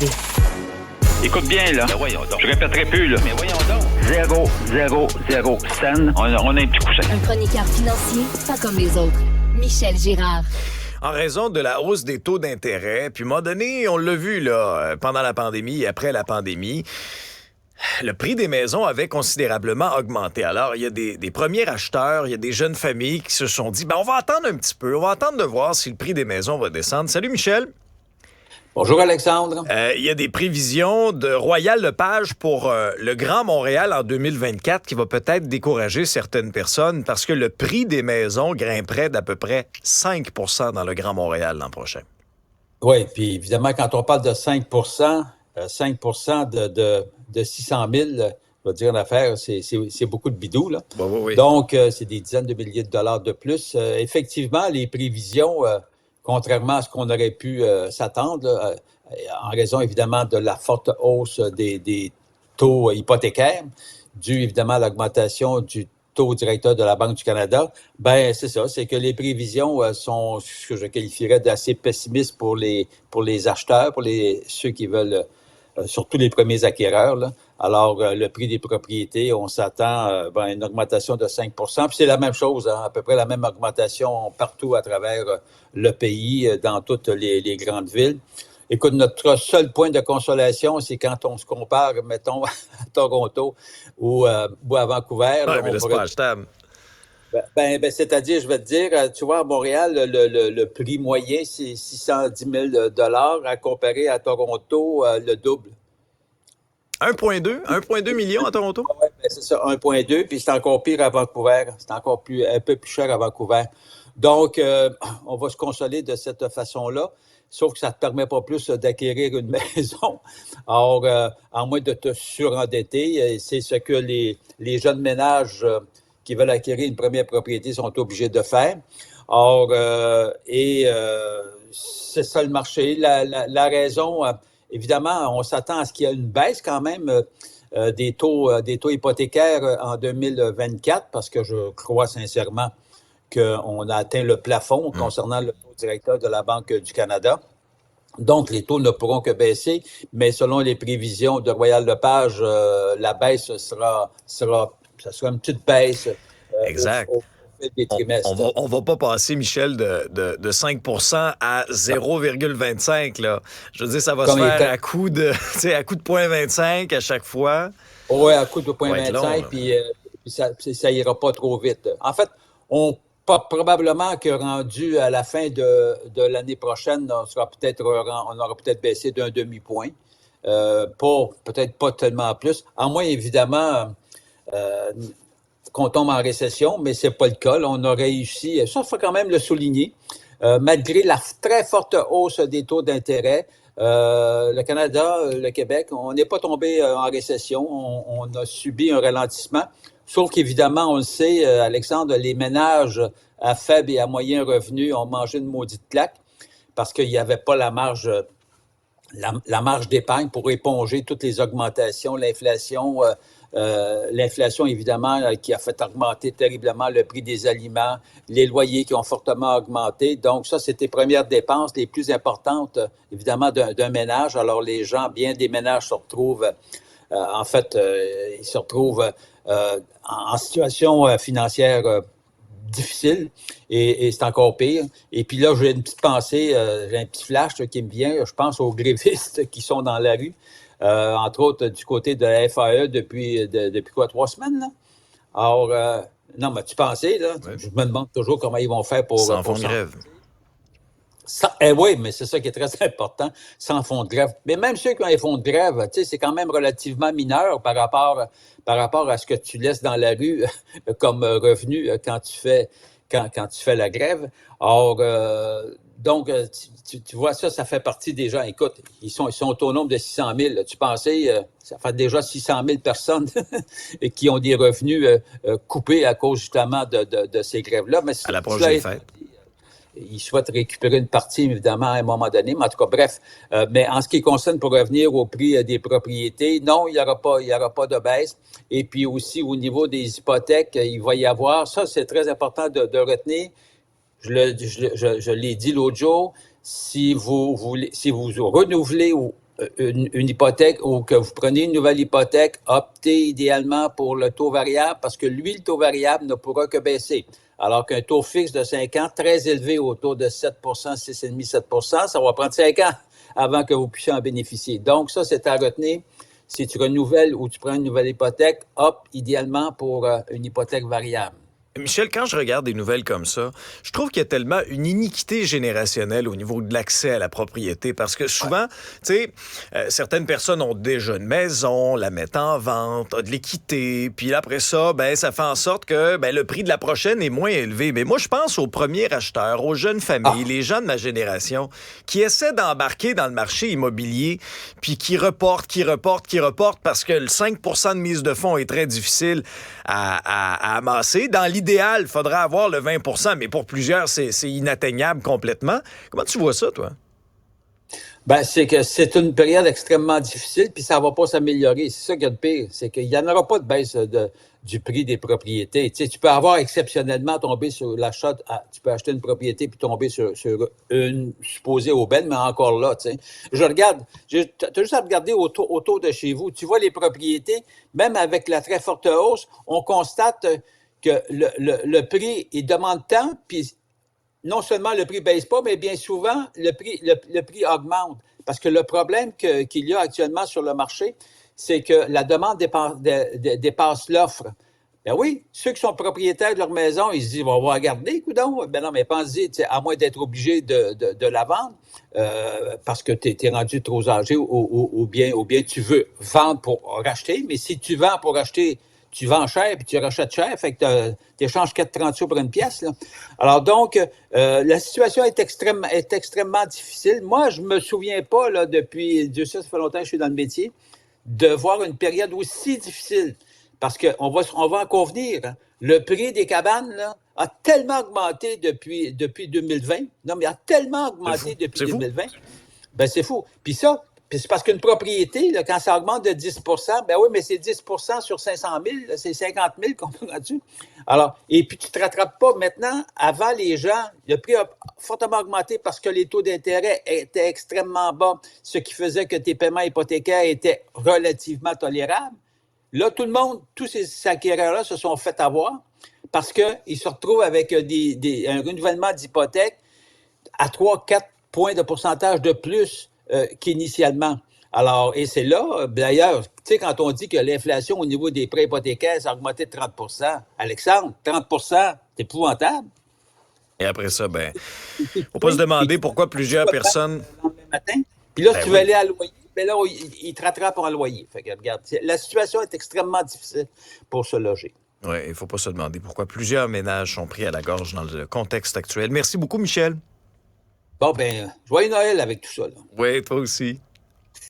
TV. Écoute bien, là. Ben voyons donc. Je répéterai plus, là. Mais voyons donc. 0, scène. On a un petit coussin. Un chroniqueur financier, pas comme les autres. Michel Girard. En raison de la hausse des taux d'intérêt, puis à un moment donné, on l'a vu là, pendant la pandémie et après la pandémie, le prix des maisons avait considérablement augmenté. Alors, il y a des premiers acheteurs, il y a des jeunes familles qui se sont dit, on va attendre un petit peu, on va attendre de voir si le prix des maisons va descendre. Salut Michel. Bonjour Alexandre. Il y a des prévisions de Royal Lepage pour le Grand Montréal en 2024 qui va peut-être décourager certaines personnes parce que le prix des maisons grimperait d'à peu près 5 % dans le Grand Montréal l'an prochain. Oui, puis évidemment, quand on parle de 5 de 600 000, je vais dire l'affaire, c'est beaucoup de bidou, là. Oui. Donc, c'est des dizaines de milliers de dollars de plus. Effectivement, les prévisions, contrairement à ce qu'on aurait pu s'attendre, là, en raison évidemment de la forte hausse des taux hypothécaires, due évidemment à l'augmentation du taux directeur de la Banque du Canada, c'est ça, c'est que les prévisions sont ce que je qualifierais d'assez pessimistes pour les acheteurs, pour ceux qui veulent, surtout les premiers acquéreurs, là. Alors, le prix des propriétés, on s'attend à une augmentation de 5 %. Puis c'est la même chose, à peu près la même augmentation partout à travers le pays, dans toutes les grandes villes. Écoute, notre seul point de consolation, c'est quand on se compare, mettons, à Toronto ou à Vancouver. Oui, mais là, c'est pas achetable. C'est-à-dire, je vais te dire, tu vois, à Montréal, le prix moyen, c'est 610 000 à comparer à Toronto, le double. 1,2 million à Toronto? Oui, c'est ça, 1,2, puis c'est encore pire à Vancouver. C'est encore un peu plus cher à Vancouver. Donc, on va se consoler de cette façon-là, sauf que ça ne te permet pas plus d'acquérir une maison. Or, à moins de te surendetter, c'est ce que les jeunes ménages qui veulent acquérir une première propriété sont obligés de faire. Or, c'est ça le marché. La raison... évidemment, on s'attend à ce qu'il y ait une baisse quand même des taux hypothécaires en 2024 parce que je crois sincèrement qu'on a atteint le plafond concernant le taux directeur de la Banque du Canada. Donc, les taux ne pourront que baisser, mais selon les prévisions de Royal Lepage, la baisse sera une petite baisse. Exact. Des trimestres. On va pas passer, Michel, de 5 % à 0,25 là. Je veux dire, ça va se faire à coup de 0,25 à chaque fois. Oui, à coup de 0,25, puis ça ira pas trop vite. En fait, probablement que rendu à la fin de l'année prochaine, on aura peut-être baissé d'un demi-point. Peut-être pas tellement plus. En moins, évidemment, qu'on tombe en récession, mais c'est pas le cas. Là, on a réussi, ça, il faut quand même le souligner, malgré la très forte hausse des taux d'intérêt, le Canada, le Québec, on n'est pas tombé en récession, on a subi un ralentissement, sauf qu'évidemment, on le sait, Alexandre, les ménages à faible et à moyen revenu ont mangé une maudite claque parce qu'il n'y avait pas la marge d'épargne pour éponger toutes les augmentations, l'inflation, évidemment, qui a fait augmenter terriblement le prix des aliments, les loyers qui ont fortement augmenté. Donc, ça, c'est les premières dépenses les plus importantes, évidemment, d'un ménage. Alors, bien des ménages se retrouvent, ils se retrouvent en situation financière difficile et c'est encore pire. Et puis là, j'ai une petite pensée, j'ai un petit flash qui me vient. Je pense aux grévistes qui sont dans la rue. Entre autres, du côté de la FAE depuis 3 semaines, là? Alors, non, mais tu pensais, là? Ouais. Je me demande toujours comment ils vont faire pour... Sans fond de grève. Oui, mais c'est ça qui est très important, sans fond de grève. Mais même ceux qui ont un fonds de grève, tu sais, c'est quand même relativement mineur par rapport à ce que tu laisses dans la rue comme revenu quand tu fais la grève. Or, donc, tu vois, ça fait partie des gens. Écoute, ils sont au nombre de 600 000. Tu pensais, ça fait déjà 600 000 personnes qui ont des revenus coupés à cause justement de ces grèves-là. Mais à l'approche des fêtes. Ils souhaitent récupérer une partie, évidemment, à un moment donné. Mais en tout cas, bref. Mais en ce qui concerne, pour revenir au prix des propriétés, non, il n'y aura pas de baisse. Et puis aussi, au niveau des hypothèques, il va y avoir, ça, c'est très important de retenir. Je l'ai dit l'autre jour, si vous renouvelez ou une hypothèque ou que vous prenez une nouvelle hypothèque, optez idéalement pour le taux variable parce que lui, le taux variable ne pourra que baisser. Alors qu'un taux fixe de 5 ans, très élevé autour de 7 6,5, 7 ça va prendre 5 ans avant que vous puissiez en bénéficier. Donc, ça, c'est à retenir. Si tu renouvelles ou tu prends une nouvelle hypothèque, opte idéalement pour une hypothèque variable. Michel, quand je regarde des nouvelles comme ça, je trouve qu'il y a tellement une iniquité générationnelle au niveau de l'accès à la propriété parce que souvent, tu sais, certaines personnes ont déjà une maison, la mettent en vente, ont de l'équité, puis après ça, ben ça fait en sorte que le prix de la prochaine est moins élevé. Mais moi, je pense aux premiers acheteurs, aux jeunes familles, les gens de ma génération qui essaient d'embarquer dans le marché immobilier puis qui reportent parce que le 5 de mise de fonds est très difficile à amasser. Dans l'idéal, il faudrait avoir le 20 mais pour plusieurs, c'est inatteignable complètement. Comment tu vois ça, toi? Ben, c'est que c'est une période extrêmement difficile, puis ça va pas s'améliorer. C'est ça qu'il y a de pire, c'est qu'il n'y en aura pas de baisse du prix des propriétés. Tu sais, tu peux avoir exceptionnellement tombé sur l'achat, tu peux acheter une propriété puis tomber sur une supposée aubaine, mais encore là, tu sais. Je regarde, tu as juste à regarder autour de chez vous. Tu vois les propriétés, même avec la très forte hausse, on constate que le prix, il demande tant, puis non seulement le prix ne baisse pas, mais bien souvent, le prix augmente. Parce que le problème qu'il y a actuellement sur le marché, c'est que la demande dépasse l'offre. Ben oui, ceux qui sont propriétaires de leur maison, ils se disent, on va regarder, coudonc. Ben non, mais pense-y, à moins d'être obligé de la vendre, parce que tu es rendu trop âgé ou bien tu veux vendre pour racheter, mais si tu vends pour acheter, tu vends cher puis tu rachètes cher, fait que tu échanges 4,30 sous pour une pièce. Là. Alors donc, la situation est extrêmement difficile. Moi, je me souviens pas, là, depuis, Dieu sait, ça fait longtemps que je suis dans le métier, de voir une période aussi difficile. Parce qu'on va en convenir, hein. Le prix des cabanes là, a tellement augmenté depuis 2020. Non, mais a tellement augmenté depuis 2020. Ben, c'est fou. Puis ça, c'est parce qu'une propriété, là, quand ça augmente de 10 ben oui, mais c'est 10 sur 500 000, là, c'est 50 000, comprends-tu? Alors, et puis tu ne te rattrapes pas. Maintenant, avant, les gens, le prix a fortement augmenté parce que les taux d'intérêt étaient extrêmement bas, ce qui faisait que tes paiements hypothécaires étaient relativement tolérables. Là, tout le monde, tous ces acquéreurs-là se sont fait avoir parce qu'ils se retrouvent avec un renouvellement d'hypothèque à 3-4 points de pourcentage de plus qu'initialement. Alors, et c'est là, d'ailleurs, tu sais, quand on dit que l'inflation au niveau des prêts hypothécaires, ça a augmenté de 30 Alexandre, 30 c'est épouvantable. Et après ça, faut pas se demander pourquoi plusieurs personnes... Le lendemain matin. Puis là, si tu veux aller à loyer, ben là, il te rattrape pour un loyer. Fait que, regarde, la situation est extrêmement difficile pour se loger. Oui, il ne faut pas se demander pourquoi plusieurs ménages sont pris à la gorge dans le contexte actuel. Merci beaucoup, Michel. Bon, joyeux Noël avec tout ça. Là. Oui, toi aussi.